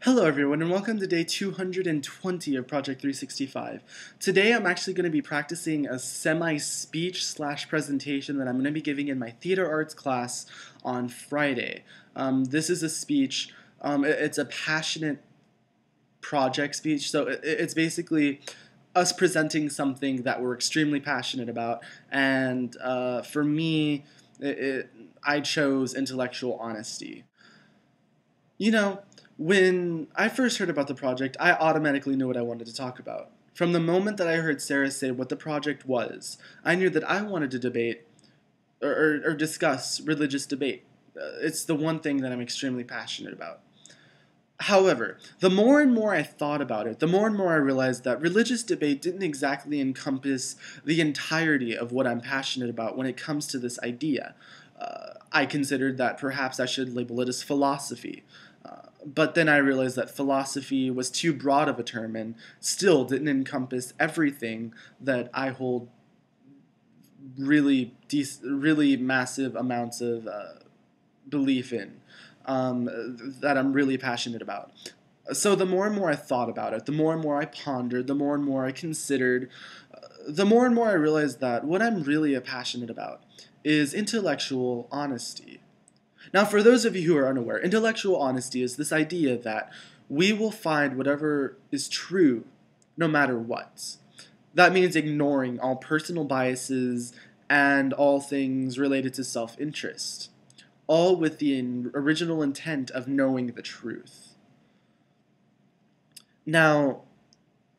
Hello everyone and welcome to day 220 of Project 365. Today I'm actually going to be practicing a semi-speech slash presentation that I'm going to be giving in my theater arts class on Friday. This is a speech, it's a passionate project speech, so it's basically us presenting something that we're extremely passionate about, and for me, I chose intellectual honesty. You know, when I first heard about the project, I automatically knew what I wanted to talk about. From the moment that I heard Sarah say what the project was, I knew that I wanted to debate or discuss religious debate. It's the one thing that I'm extremely passionate about. However, the more and more I thought about it, the more and more I realized that religious debate didn't exactly encompass the entirety of what I'm passionate about when it comes to this idea. I considered that perhaps I should label it as philosophy. But then I realized that philosophy was too broad of a term and still didn't encompass everything that I hold really massive amounts of belief in, that I'm really passionate about. So the more and more I thought about it, the more and more I pondered, the more and more I considered, the more and more I realized that what I'm really passionate about is intellectual honesty. Now, for those of you who are unaware, intellectual honesty is this idea that we will find whatever is true no matter what. That means ignoring all personal biases and all things related to self-interest, all with the original intent of knowing the truth. Now,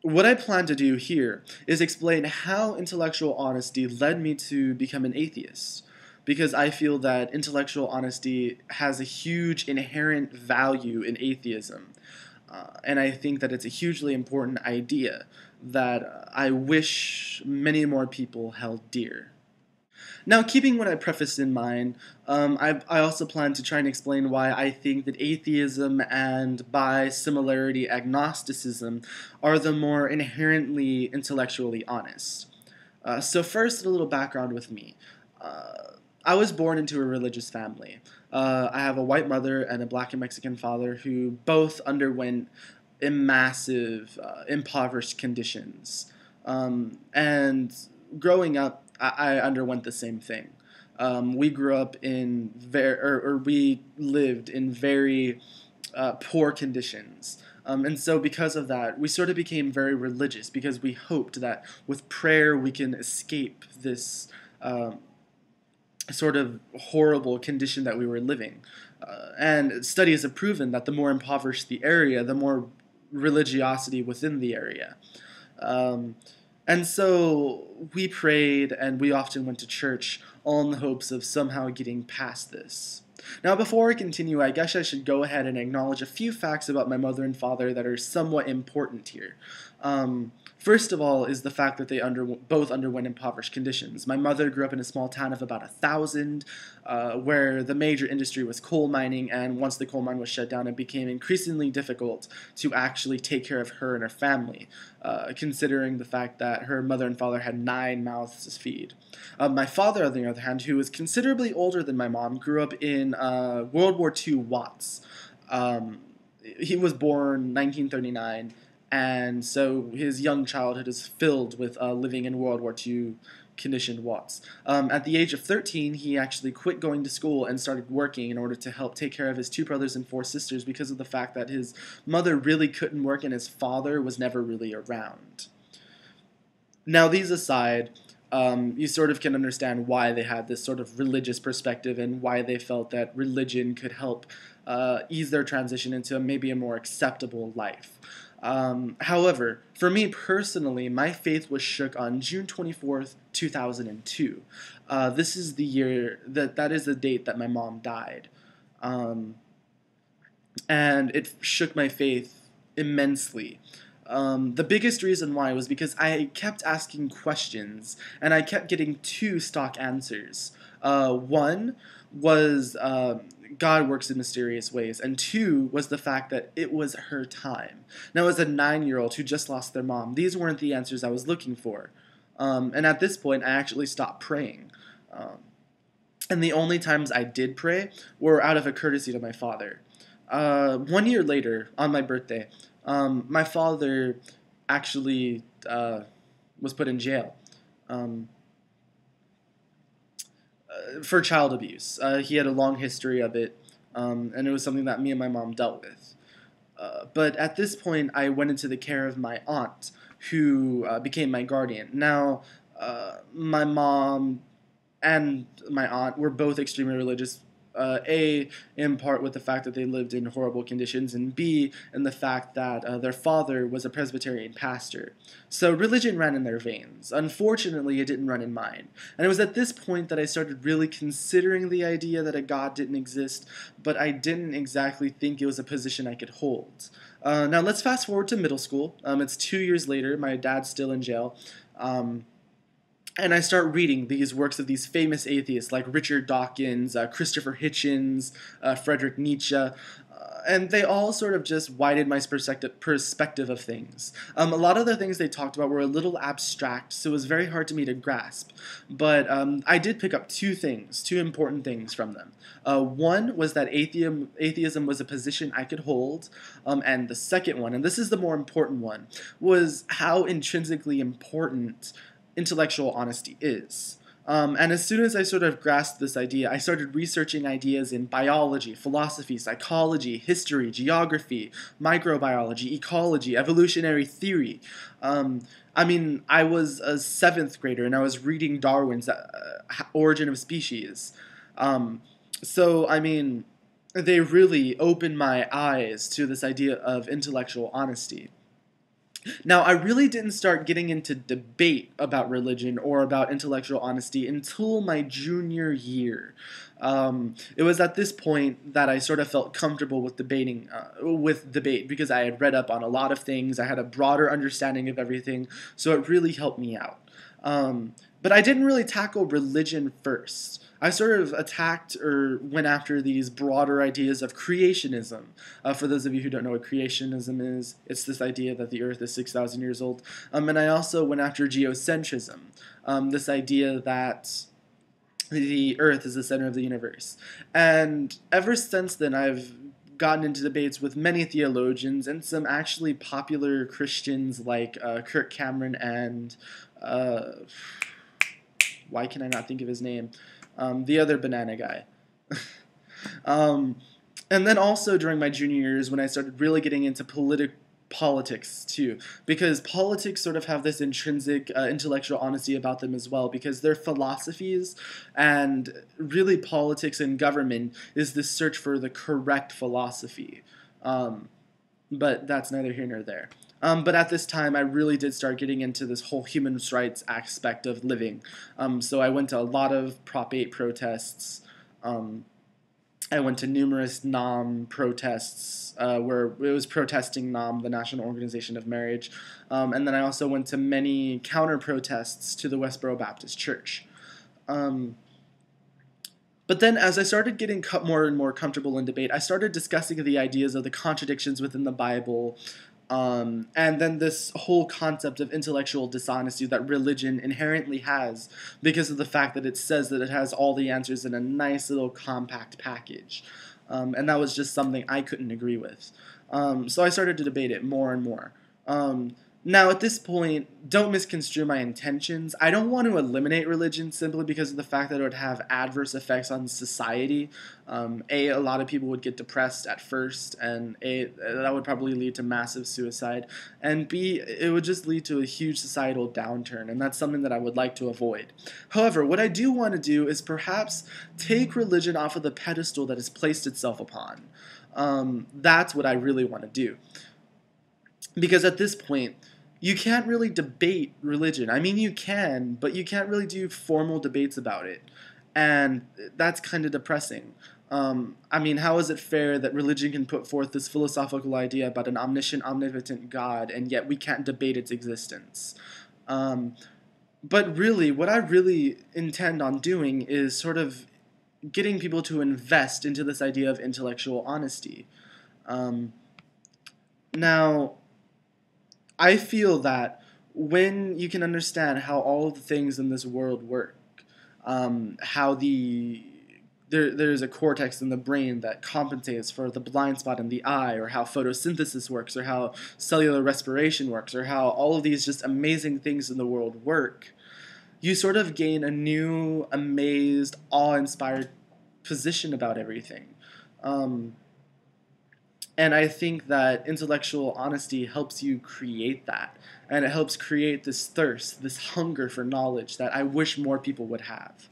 what I plan to do here is explain how intellectual honesty led me to become an atheist, because I feel that intellectual honesty has a huge inherent value in atheism. And I think that it's a hugely important idea that I wish many more people held dear. Now, keeping what I prefaced in mind, I also plan to try and explain why I think that atheism and, by similarity, agnosticism are the more inherently intellectually honest. So first, a little background with me. I was born into a religious family. I have a white mother and a black and Mexican father who both underwent massive, impoverished conditions. And growing up, I underwent the same thing. We grew up in we lived in very poor conditions. And so because of that, we sort of became very religious because we hoped that with prayer we can escape this sort of horrible condition that we were living. And studies have proven that the more impoverished the area, the more religiosity within the area. And so we prayed and we often went to church, all in the hopes of somehow getting past this. Now, before I continue, I guess I should go ahead and acknowledge a few facts about my mother and father that are somewhat important here. First of all is the fact that they both underwent impoverished conditions. My mother grew up in a small town of about 1,000, where the major industry was coal mining, and once the coal mine was shut down, it became increasingly difficult to actually take care of her and her family, considering the fact that her mother and father had 9 mouths to feed. My father, on the other hand, who was considerably older than my mom, grew up in World War II Watts. He was born 1939, and so his young childhood is filled with living in World War II conditioned Watts. At the age of 13, he actually quit going to school and started working in order to help take care of his 2 brothers and 4 sisters because of the fact that his mother really couldn't work and his father was never really around. Now, these aside, you sort of can understand why they had this sort of religious perspective and why they felt that religion could help ease their transition into maybe a more acceptable life. However, for me personally, my faith was shook on June 24th, 2002. This is the year that is the date that my mom died. And it shook my faith immensely. The biggest reason why was because I kept asking questions and I kept getting 2 stock answers. One was God works in mysterious ways, and 2 was the fact that it was her time. Now, as a 9-year-old who just lost their mom, these weren't the answers I was looking for. And at this point, I actually stopped praying. And the only times I did pray were out of a courtesy to my father. 1 year later, on my birthday, my father actually was put in jail um, for child abuse. He had a long history of it, and it was something that me and my mom dealt with. But at this point, I went into the care of my aunt, who became my guardian. Now, my mom and my aunt were both extremely religious. A, in part with the fact that they lived in horrible conditions, and B, in the fact that their father was a Presbyterian pastor. So religion ran in their veins. Unfortunately, it didn't run in mine. And it was at this point that I started really considering the idea that a God didn't exist, but I didn't exactly think it was a position I could hold. Now, let's fast forward to middle school. It's 2 years later. My dad's still in jail. And I start reading these works of these famous atheists like Richard Dawkins, Christopher Hitchens, Friedrich Nietzsche, and they all sort of just widened my perspective of things. A lot of the things they talked about were a little abstract, so it was very hard to me to grasp. But I did pick up two important things from them. One was that atheism was a position I could hold, and the second one, and this is the more important one, was how intrinsically important intellectual honesty is. And as soon as I sort of grasped this idea, I started researching ideas in biology, philosophy, psychology, history, geography, microbiology, ecology, evolutionary theory. I was a seventh grader and I was reading Darwin's Origin of Species. They really opened my eyes to this idea of intellectual honesty. Now, I really didn't start getting into debate about religion or about intellectual honesty until my junior year. It was at this point that I sort of felt comfortable with debate because I had read up on a lot of things. I had a broader understanding of everything, so it really helped me out. But I didn't really tackle religion first. I sort of attacked or went after these broader ideas of creationism. For those of you who don't know what creationism is, it's this idea that the earth is 6,000 years old. And I also went after geocentrism, this idea that the earth is the center of the universe. And ever since then, I've gotten into debates with many theologians and some actually popular Christians like Kirk Cameron and why can I not think of his name? The other banana guy. And then also during my junior years when I started really getting into politics too, because politics sort of have this intrinsic intellectual honesty about them as well, because they're philosophies, and really politics and government is this search for the correct philosophy. But that's neither here nor there. But at this time, I really did start getting into this whole human rights aspect of living. So I went to a lot of Prop 8 protests. I went to numerous NOM protests where it was protesting NOM, the National Organization of Marriage. And then I also went to many counter protests to the Westboro Baptist Church. But then as I started getting more and more comfortable in debate, I started discussing the ideas of the contradictions within the Bible, and then this whole concept of intellectual dishonesty that religion inherently has because of the fact that it says that it has all the answers in a nice little compact package. And that was just something I couldn't agree with. So I started to debate it more and more. Now, at this point, don't misconstrue my intentions. I don't want to eliminate religion simply because of the fact that it would have adverse effects on society. A lot of people would get depressed at first, and that would probably lead to massive suicide. And B, it would just lead to a huge societal downturn, and that's something that I would like to avoid. However, what I do want to do is perhaps take religion off of the pedestal that it's placed itself upon. That's what I really want to do. Because at this point, you can't really debate religion. I mean, you can, but you can't really do formal debates about it. And that's kind of depressing. How is it fair that religion can put forth this philosophical idea about an omniscient, omnipotent God, and yet we can't debate its existence? But really, what I really intend on doing is sort of getting people to invest into this idea of intellectual honesty. Now, I feel that when you can understand how all of the things in this world work, how the there's a cortex in the brain that compensates for the blind spot in the eye, or how photosynthesis works, or how cellular respiration works, or how all of these just amazing things in the world work, you sort of gain a new, amazed, awe-inspired position about everything. Um, and I think that intellectual honesty helps you create that. And it helps create this thirst, this hunger for knowledge that I wish more people would have.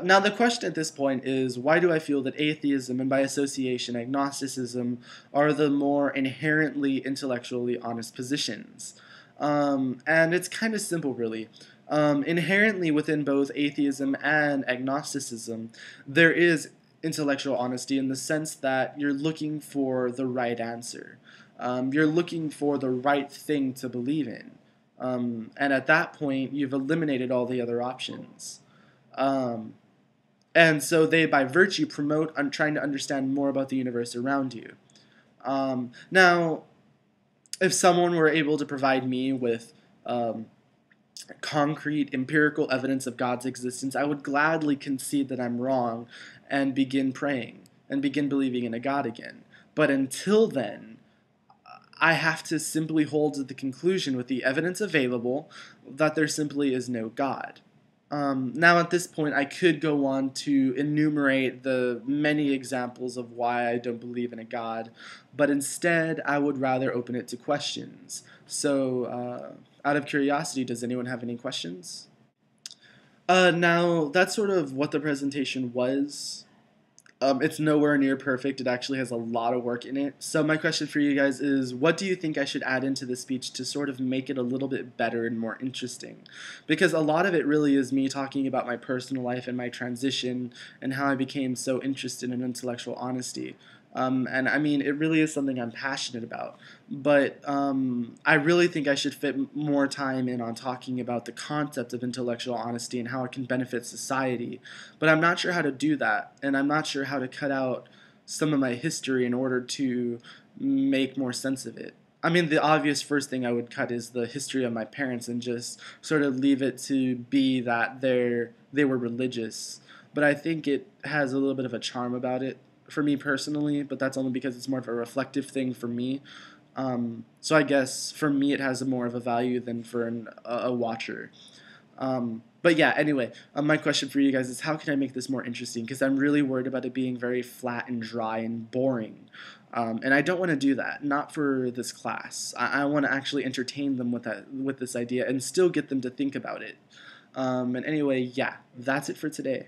Now, the question at this point is, why do I feel that atheism and by association agnosticism are the more inherently intellectually honest positions? And it's kind of simple, really. Inherently within both atheism and agnosticism, there is intellectual honesty in the sense that you're looking for the right answer. You're looking for the right thing to believe in. And at that point, you've eliminated all the other options. Um, and so they, by virtue, promote trying to understand more about the universe around you. Now, if someone were able to provide me with concrete, empirical evidence of God's existence, I would gladly concede that I'm wrong and begin praying and begin believing in a God again. But until then, I have to simply hold to the conclusion with the evidence available that there simply is no God. Now, at this point, I could go on to enumerate the many examples of why I don't believe in a God, but instead, I would rather open it to questions. So, out of curiosity, does anyone have any questions? Now, that's sort of what the presentation was. It's nowhere near perfect. It actually has a lot of work in it. So my question for you guys is, what do you think I should add into the speech to sort of make it a little bit better and more interesting? Because a lot of it really is me talking about my personal life and my transition and how I became so interested in intellectual honesty. And I mean, it really is something I'm passionate about. But I really think I should fit more time in on talking about the concept of intellectual honesty and how it can benefit society. But I'm not sure how to do that, and I'm not sure how to cut out some of my history in order to make more sense of it. I mean, the obvious first thing I would cut is the history of my parents and just sort of leave it to be that they were religious. But I think it has a little bit of a charm about it for me personally, but that's only because it's more of a reflective thing for me. So I guess for me it has more of a value than for a watcher. But yeah, anyway, my question for you guys is, how can I make this more interesting? Because I'm really worried about it being very flat and dry and boring. And I don't want to do that, not for this class. I want to actually entertain them with this idea and still get them to think about it. And anyway, yeah, that's it for today.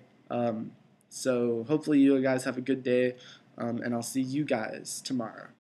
So hopefully you guys have a good day, and I'll see you guys tomorrow.